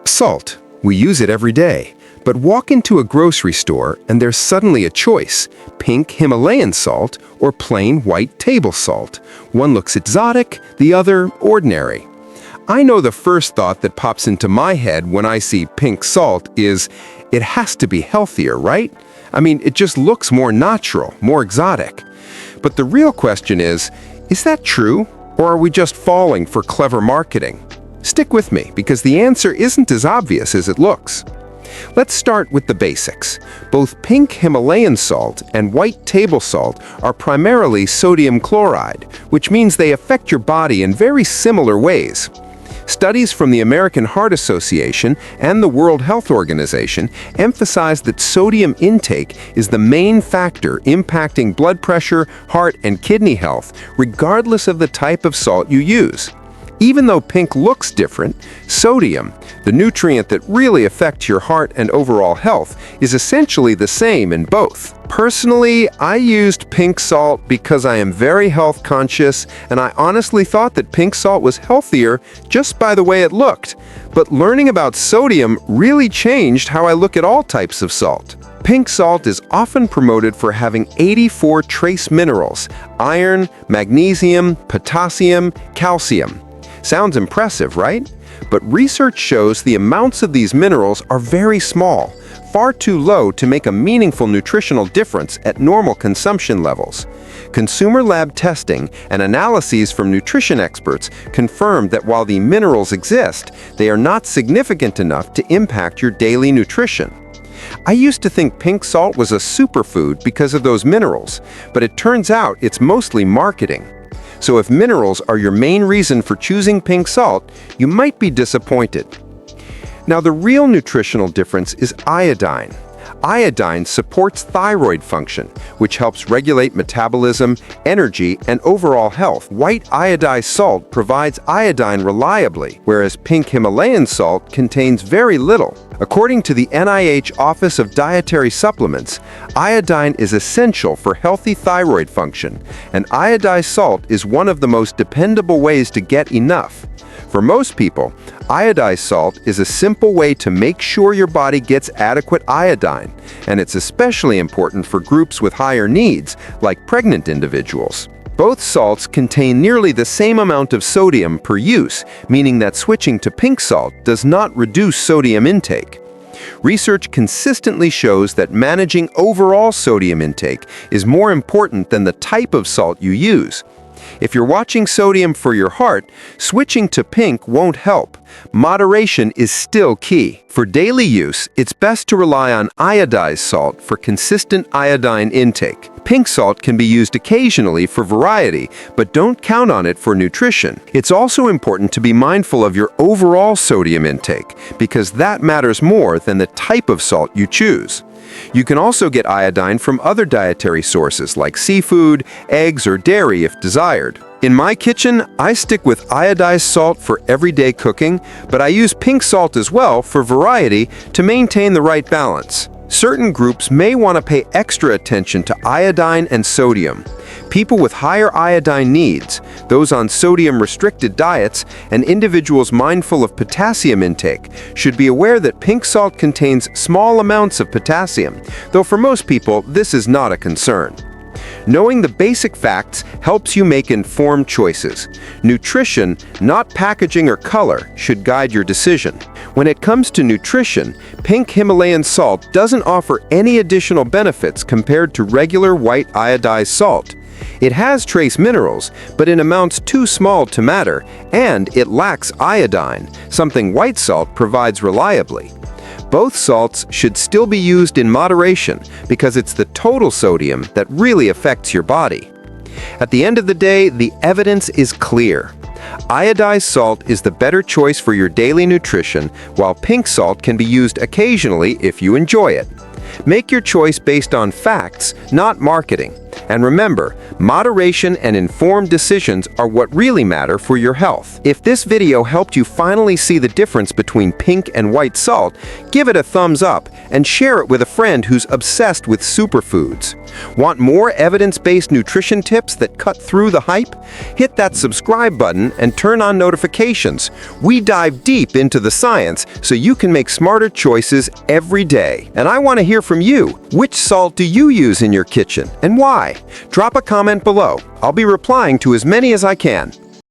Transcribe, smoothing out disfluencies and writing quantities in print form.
Salt. We use it every day. But walk into a grocery store and there's suddenly a choice: pink Himalayan salt or plain white table salt. One looks exotic, the other ordinary. I know the first thought that pops into my head when I see pink salt is, it has to be healthier, right? I mean, it just looks more natural, more exotic. But the real question is that true? Or are we just falling for clever marketing? Stick with me, because the answer isn't as obvious as it looks. Let's start with the basics. Both pink Himalayan salt and white table salt are primarily sodium chloride, which means they affect your body in very similar ways. Studies from the American Heart Association and the World Health Organization emphasize that sodium intake is the main factor impacting blood pressure, heart, and kidney health, regardless of the type of salt you use. Even though pink looks different, sodium, the nutrient that really affects your heart and overall health, is essentially the same in both. Personally, I used pink salt because I am very health conscious, and I honestly thought that pink salt was healthier just by the way it looked. But learning about sodium really changed how I look at all types of salt. Pink salt is often promoted for having 84 trace minerals: iron, magnesium, potassium, calcium. Sounds impressive, right? But research shows the amounts of these minerals are very small, far too low to make a meaningful nutritional difference at normal consumption levels. Consumer lab testing and analyses from nutrition experts confirm that while the minerals exist, they are not significant enough to impact your daily nutrition. I used to think pink salt was a superfood because of those minerals, but it turns out it's mostly marketing. So if minerals are your main reason for choosing pink salt, you might be disappointed. Now, the real nutritional difference is iodine. Iodine supports thyroid function, which helps regulate metabolism, energy, and overall health. White iodized salt provides iodine reliably, whereas pink Himalayan salt contains very little. According to the NIH Office of Dietary Supplements, iodine is essential for healthy thyroid function, and iodized salt is one of the most dependable ways to get enough. For most people, iodized salt is a simple way to make sure your body gets adequate iodine, and it's especially important for groups with higher needs, like pregnant individuals. Both salts contain nearly the same amount of sodium per use, meaning that switching to pink salt does not reduce sodium intake. Research consistently shows that managing overall sodium intake is more important than the type of salt you use. If you're watching sodium for your heart, switching to pink won't help. Moderation is still key. For daily use, it's best to rely on iodized salt for consistent iodine intake. Pink salt can be used occasionally for variety, but don't count on it for nutrition. It's also important to be mindful of your overall sodium intake, because that matters more than the type of salt you choose. You can also get iodine from other dietary sources like seafood, eggs, or dairy if desired. In my kitchen, I stick with iodized salt for everyday cooking, but I use pink salt as well for variety to maintain the right balance. Certain groups may want to pay extra attention to iodine and sodium. People with higher iodine needs, those on sodium-restricted diets, and individuals mindful of potassium intake should be aware that pink salt contains small amounts of potassium, though for most people this is not a concern. Knowing the basic facts helps you make informed choices. Nutrition, not packaging or color, should guide your decision. When it comes to nutrition, pink Himalayan salt doesn't offer any additional benefits compared to regular white iodized salt. It has trace minerals, but in amounts too small to matter, and it lacks iodine, something white salt provides reliably. Both salts should still be used in moderation because it's the total sodium that really affects your body. At the end of the day, the evidence is clear. Iodized salt is the better choice for your daily nutrition, while pink salt can be used occasionally if you enjoy it. Make your choice based on facts, not marketing. And remember, moderation and informed decisions are what really matter for your health. If this video helped you finally see the difference between pink and white salt, give it a thumbs up and share it with a friend who's obsessed with superfoods. Want more evidence-based nutrition tips that cut through the hype? Hit that subscribe button and turn on notifications. We dive deep into the science so you can make smarter choices every day. And I want to hear from you. Which salt do you use in your kitchen and why? Drop a comment below. I'll be replying to as many as I can.